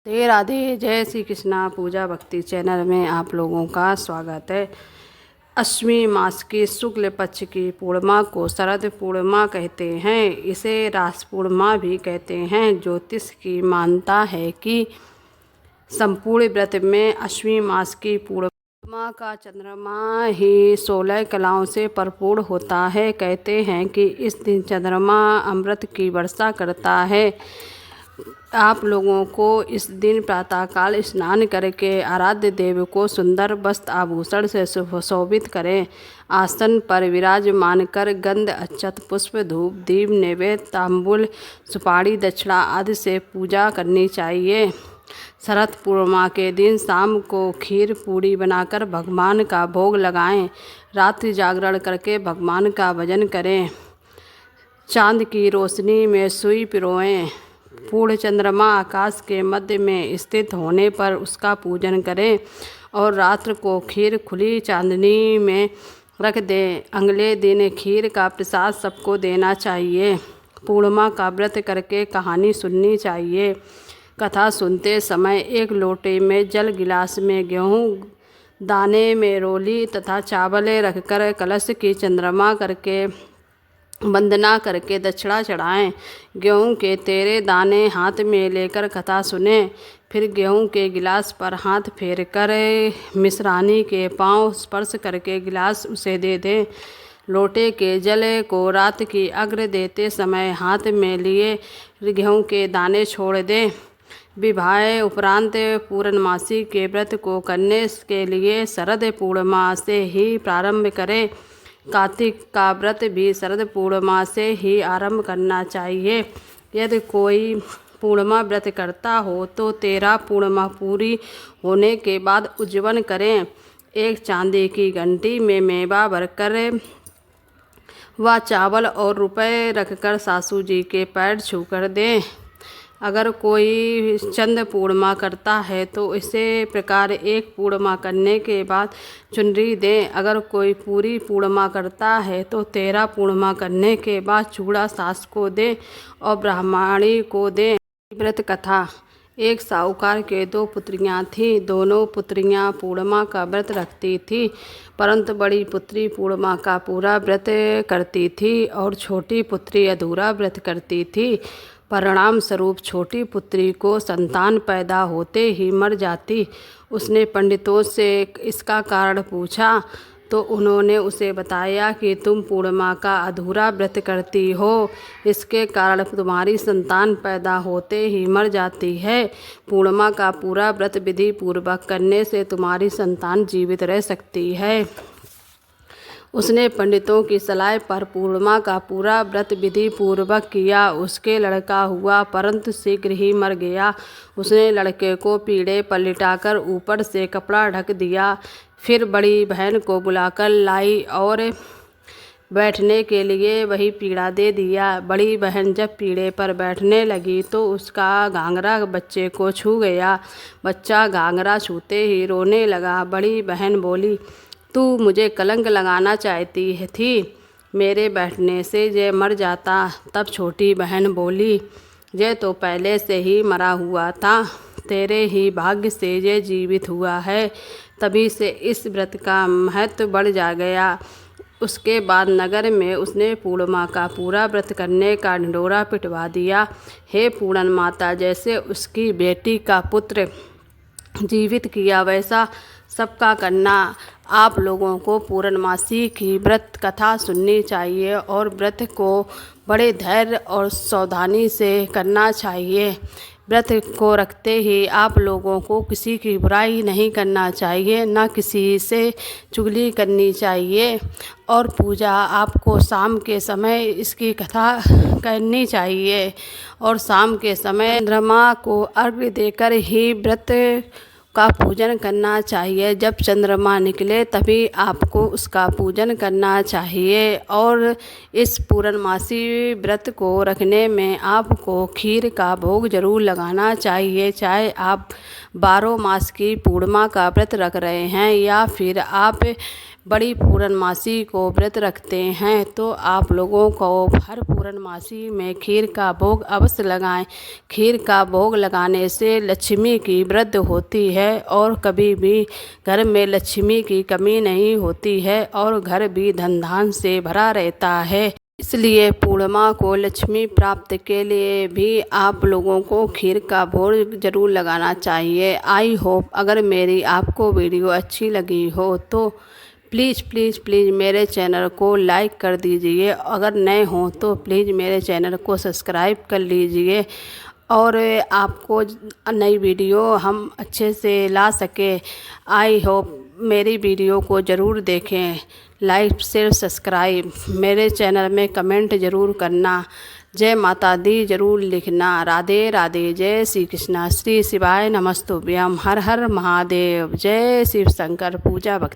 राधे राधे। जय श्री कृष्णा। पूजा भक्ति चैनल में आप लोगों का स्वागत है। अश्विनी मास की शुक्ल पक्ष की पूर्णिमा को शरद पूर्णिमा कहते हैं। इसे रास पूर्णिमा भी कहते हैं। ज्योतिष की मान्यता है कि संपूर्ण व्रत में अश्विनी मास की पूर्णिमा का चंद्रमा ही 16 कलाओं से भरपूर होता है। कहते हैं कि इस दिन चंद्रमा अमृत की वर्षा करता है। आप लोगों को इस दिन प्रातःकाल स्नान करके आराध्य देव को सुंदर वस्त्र आभूषण से सुशोभित करें। आसन पर विराजमान कर गंध अक्षत पुष्प धूप दीप नैवेद्य तांबूल सुपारी दक्षिणा आदि से पूजा करनी चाहिए। शरद पूर्णिमा के दिन शाम को खीर पूड़ी बनाकर भगवान का भोग लगाएं। रात्रि जागरण करके भगवान का भजन करें। चांद की रोशनी में सुई पिरोएं। पूर्ण चंद्रमा आकाश के मध्य में स्थित होने पर उसका पूजन करें और रात्र को खीर खुली चांदनी में रख दें। अगले दिन खीर का प्रसाद सबको देना चाहिए। पूर्णिमा का व्रत करके कहानी सुननी चाहिए। कथा सुनते समय एक लोटे में जल गिलास में गेहूँ दाने में रोली तथा चावल रखकर कलश की चंद्रमा करके वंदना करके दक्षिणा चढ़ाएं। गेहूं के 13 दाने हाथ में लेकर कथा सुने। फिर गेहूं के गिलास पर हाथ फेर कर मिश्रानी के पांव स्पर्श करके गिलास उसे दे दें। लोटे के जल को रात की अग्र देते समय हाथ में लिए गेहूं के दाने छोड़ दें। विवाह उपरांत पूर्णमासी के व्रत को करने के लिए शरद पूर्णिमा से ही प्रारंभ करें। कार्तिक का व्रत भी शरद पूर्णिमा से ही आरंभ करना चाहिए। यदि कोई पूर्णिमा व्रत करता हो तो 13 पूर्णिमा पूरी होने के बाद उज्जवन करें। एक चांदी की घंटी में मेवा भरकर व चावल और रुपए रखकर सासू जी के पैर छूकर दें। अगर कोई चंद पूर्णिमा करता है तो इसे प्रकार एक पूर्णिमा करने के बाद चुनरी दें। अगर कोई पूरी पूर्णिमा करता है तो 13 पूर्णिमा करने के बाद चूड़ा सास को दें और ब्राह्मणी को दें। व्रत कथा। एक साहूकार के 2 पुत्रियां थीं। दोनों पुत्रियां पूर्णिमा का व्रत रखती थीं, परंतु बड़ी पुत्री पूर्णिमा का पूरा व्रत करती थी और छोटी पुत्री अधूरा व्रत करती थी। परिणाम स्वरूप छोटी पुत्री को संतान पैदा होते ही मर जाती। उसने पंडितों से इसका कारण पूछा तो उन्होंने उसे बताया कि तुम पूर्णिमा का अधूरा व्रत करती हो, इसके कारण तुम्हारी संतान पैदा होते ही मर जाती है। पूर्णिमा का पूरा व्रत विधि पूर्वक करने से तुम्हारी संतान जीवित रह सकती है। उसने पंडितों की सलाह पर पूर्णिमा का पूरा व्रत विधि पूर्वक किया। उसके लड़का हुआ, परंतु शीघ्र ही मर गया। उसने लड़के को पीढ़े पर लिटाकर ऊपर से कपड़ा ढक दिया। फिर बड़ी बहन को बुलाकर लाई और बैठने के लिए वही पीढ़ा दे दिया। बड़ी बहन जब पीढ़े पर बैठने लगी तो उसका घाघरा बच्चे को छू गया। बच्चा घाघरा छूते ही रोने लगा। बड़ी बहन बोली, तू मुझे कलंक लगाना चाहती थी, मेरे बैठने से ये मर जाता। तब छोटी बहन बोली, ये तो पहले से ही मरा हुआ था, तेरे ही भाग्य से ये जीवित हुआ है। तभी से इस व्रत का महत्व बढ़ जा गया। उसके बाद नगर में उसने पूर्णिमा का पूरा व्रत करने का ढिंढोरा पिटवा दिया। हे पूर्ण माता, जैसे उसकी बेटी का पुत्र जीवित किया वैसा सबका करना। आप लोगों को पूर्णमासी की व्रत कथा सुननी चाहिए और व्रत को बड़े धैर्य और सावधानी से करना चाहिए। व्रत को रखते ही आप लोगों को किसी की बुराई नहीं करना चाहिए, न किसी से चुगली करनी चाहिए। और पूजा आपको शाम के समय इसकी कथा करनी चाहिए और शाम के समय चंद्रमा को अर्घ्य देकर ही व्रत का पूजन करना चाहिए। जब चंद्रमा निकले तभी आपको उसका पूजन करना चाहिए। और इस पूर्णमासी व्रत को रखने में आपको खीर का भोग जरूर लगाना चाहिए। चाहे आप 12 मास की पूर्णिमा का व्रत रख रहे हैं या फिर आप बड़ी पूर्णमासी को व्रत रखते हैं तो आप लोगों को हर पूर्णमासी में खीर का भोग अवश्य लगाएं। खीर का भोग लगाने से लक्ष्मी की वृद्धि होती है और कभी भी घर में लक्ष्मी की कमी नहीं होती है और घर भी धन धान से भरा रहता है। इसलिए पूर्णिमा को लक्ष्मी प्राप्ति के लिए भी आप लोगों को खीर का भोग जरूर लगाना चाहिए। आई होप अगर मेरी आपको वीडियो अच्छी लगी हो तो प्लीज़ प्लीज़ प्लीज़ मेरे चैनल को लाइक कर दीजिए। अगर नए हों तो प्लीज़ मेरे चैनल को सब्सक्राइब कर लीजिए और आपको नई वीडियो हम अच्छे से ला सके। आई होप मेरी वीडियो को ज़रूर देखें। लाइक शेयर सब्सक्राइब मेरे चैनल में कमेंट ज़रूर करना। जय माता दी ज़रूर लिखना। राधे राधे। जय श्री कृष्णा। श्री शिवाय नमस्तुभ्यम। हर हर महादेव। जय शिव शंकर। पूजा भक्ति।